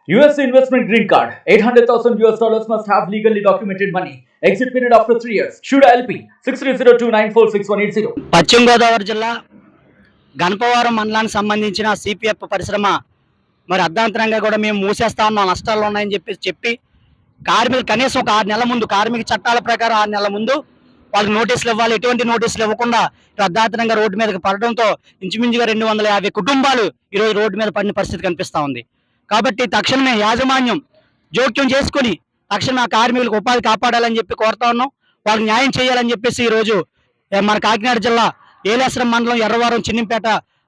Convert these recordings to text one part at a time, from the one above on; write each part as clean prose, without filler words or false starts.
US investment green card. $800,000 must have legally documented money. Exit period after 3 years. Shuda LP 6302946180. పశ్చిమ గోదావరి జిల్లా గణపవరం మండలానికి సంబంధించిన CPF పరిశ్రమ మరి అర్ధాంతరంగా కూడా మేము మూసేస్తా ఉన్నాం, నష్టాలు ఉన్నాయని చెప్పి కార్మికులు కనీసం ఒక 6 నెలల ముందు, కార్మిక చట్టాల ప్రకారం 6 నెలల ముందు వాళ్ళకి నోటీసులు ఇవ్వాలి. ఎటువంటి నోటీసులు ఇవ్వకుండా అర్ధాంతరంగా రోడ్డు మీదకి పడడంతో ఇంచుమించుగా 250 కుటుంబాలు ఈరోజు రోడ్డు మీద పడిన పరిస్థితి కనిపిస్తూ ఉంది. కాబట్టి తక్షణమే యాజమాన్యం జోక్యం చేసుకుని తక్షణమే ఆ కార్మికులకు ఉపాధి కాపాడాలని చెప్పి కోరుతా ఉన్నాం. వాళ్ళకి న్యాయం చేయాలని చెప్పేసి ఈరోజు మన కాకినాడ జిల్లా ఏలేశ్వరం మండలం ఎర్రవరం చిన్నింపేట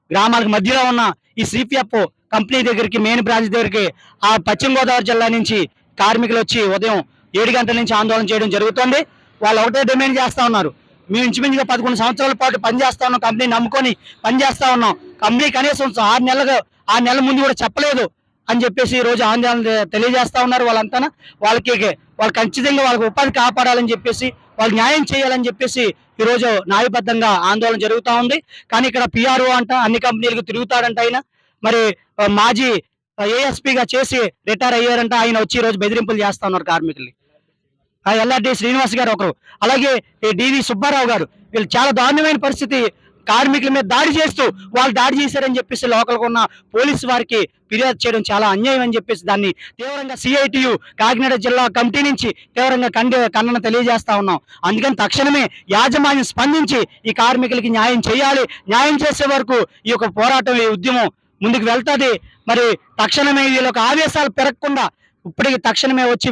గ్రామాలకు మధ్యలో ఉన్న ఈ సిపిఎఫ్ కంపెనీ దగ్గరికి, మెయిన్ బ్రాంచ్ దగ్గరికి ఆ పశ్చిమ గోదావరి జిల్లా నుంచి కార్మికులు వచ్చి ఉదయం 7 గంటల నుంచి ఆందోళన చేయడం జరుగుతుంది. వాళ్ళు ఒకటే డిమాండ్ చేస్తా ఉన్నారు, మేము ఇంచుమించుగా 11 సంవత్సరాల పాటు పనిచేస్తా ఉన్నాం, కంపెనీ నమ్ముకొని పనిచేస్తా ఉన్నాం, కంపెనీ కనీసం 6 నెలల ముందు కూడా చెప్పలేదు అని చెప్పేసి ఈ రోజు ఆందోళన తెలియజేస్తా ఉన్నారు. వాళ్ళు ఖచ్చితంగా వాళ్ళకి ఉపాధి కాపాడాలని చెప్పేసి, వాళ్ళు న్యాయం చేయాలని చెప్పేసి ఈరోజు న్యాయబద్ధంగా ఆందోళన జరుగుతూ ఉంది. కానీ ఇక్కడ పిఆర్ఓ అంట అన్ని కంపెనీలకు తిరుగుతాడంట ఆయన, మరి మాజీ ఏఎస్పీగా చేసి రిటైర్ అయ్యారంట ఆయన, వచ్చి ఈరోజు బెదిరింపులు చేస్తా ఉన్నారు కార్మికుల్ని. ఎల్ఆర్డి శ్రీనివాస్ గారు ఒకరు, అలాగే డివి సుబ్బారావు గారు, వీళ్ళు చాలా దారుణమైన పరిస్థితి, కార్మికుల మీద దాడి చేస్తూ వాళ్ళు దాడి చేశారని చెప్పేసి లోకల్గా ఉన్న పోలీసు వారికి ఫిర్యాదు చేయడం చాలా అన్యాయం అని చెప్పేసి దాన్ని తీవ్రంగా సిఐటియు కాకినాడ జిల్లా కమిటీ నుంచి తీవ్రంగా ఖండన తెలియజేస్తా ఉన్నాం. అందుకని తక్షణమే యాజమాన్యం స్పందించి ఈ కార్మికులకి న్యాయం చేయాలి. న్యాయం చేసే వరకు ఈ యొక్క పోరాటం, ఈ ఉద్యమం ముందుకు వెళ్తుంది. మరి తక్షణమే వీళ్ళకి ఆవేశాలు పెరగకుండా ఇప్పటికి తక్షణమే వచ్చి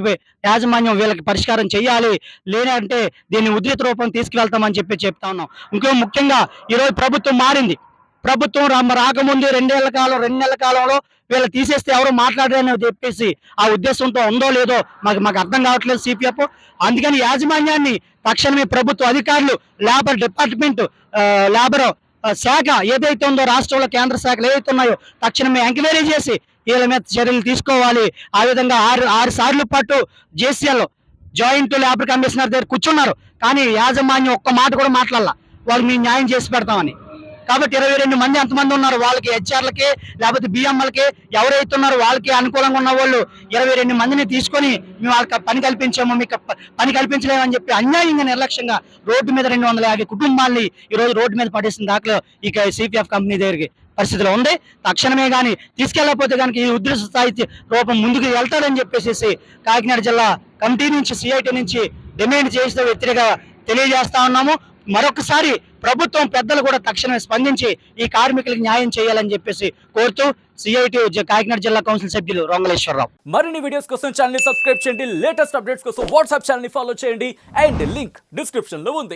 యాజమాన్యం వీళ్ళకి పరిష్కారం చేయాలి, లేనంటే దీన్ని ఉధృత రూపం తీసుకువెళ్తామని చెప్తా ఉన్నాం. ఇంకో ముఖ్యంగా ఈరోజు ప్రభుత్వం మారింది. ప్రభుత్వం రాకముందు 2 నెలల కాలంలో వీళ్ళు తీసేస్తే ఎవరు మాట్లాడారని చెప్పేసి ఆ ఉద్దేశంతో ఉందో లేదో మాకు అర్థం కావట్లేదు సిపిఎఫ్. అందుకని యాజమాన్యాన్ని తక్షణమే ప్రభుత్వ అధికారులు, లేబర్ డిపార్ట్మెంట్, లేబర్ శాఖ ఏదైతే ఉందో రాష్ట్రంలో కేంద్ర శాఖలు ఏవైతే ఉన్నాయో తక్షణమే ఎంక్వైరీ చేసి వీళ్ళ మీద చర్యలు తీసుకోవాలి. ఆ విధంగా 6 సార్లు పాటు జేసీఎల్ జాయింట్ లేబర్ కమిషనర్ దగ్గర కూర్చున్నారు, కానీ యాజమాన్యం ఒక్క మాట కూడా మాట్లాడాల, వాళ్ళు మేము న్యాయం చేసి పెడతామని. కాబట్టి 22 మంది ఎంతమంది ఉన్నారు, వాళ్ళకి హెచ్ఆర్లకి లేకపోతే బిఎంఎల్కి ఎవరైతే ఉన్నారో వాళ్ళకి అనుకూలంగా ఉన్న వాళ్ళు 22 మందిని తీసుకొని మేము వాళ్ళకి పని కల్పించాము, మీకు పని కల్పించలేమని చెప్పి అన్యాయంగా నిర్లక్ష్యంగా రోడ్డు మీద 250 కుటుంబాలని ఈరోజు రోడ్డు మీద పడేసిన దాఖలు ఇక సిపిఎఫ్ కంపెనీ దగ్గరికి పరిస్థితిలో ఉంది. తక్షణమే కానీ తీసుకెళ్లకపోతే కనుక ఈ ఉధృత స్థాయి రూపం ముందుకు వెళ్తాడని చెప్పేసి కాకినాడ జిల్లా కమిటీ నుంచి, సిఐటి నుంచి డిమాండ్ చేసిన వ్యతిరేక తెలియజేస్తా ఉన్నాము. మరొకసారి ప్రభుత్వం పెద్దలు కూడా తక్షణమే స్పందించి ఈ కార్మికులకు న్యాయం చేయాలని చెప్పేసి కోరుతూ సిఐటి కాకినాడ జిల్లా కౌన్సిల్ సభ్యులు రొంగలేశ్వరరావు. మరిన్ని వీడియోస్ కోసం ఛానల్ ని సబ్స్క్రైబ్ చేయండి, లేటెస్ట్ అప్డేట్స్ కోసం వాట్సాప్ ఛానల్ ని ఫాలో చేయండి, అండ్ లింక్ డిస్క్రిప్షన్ లో ఉంది.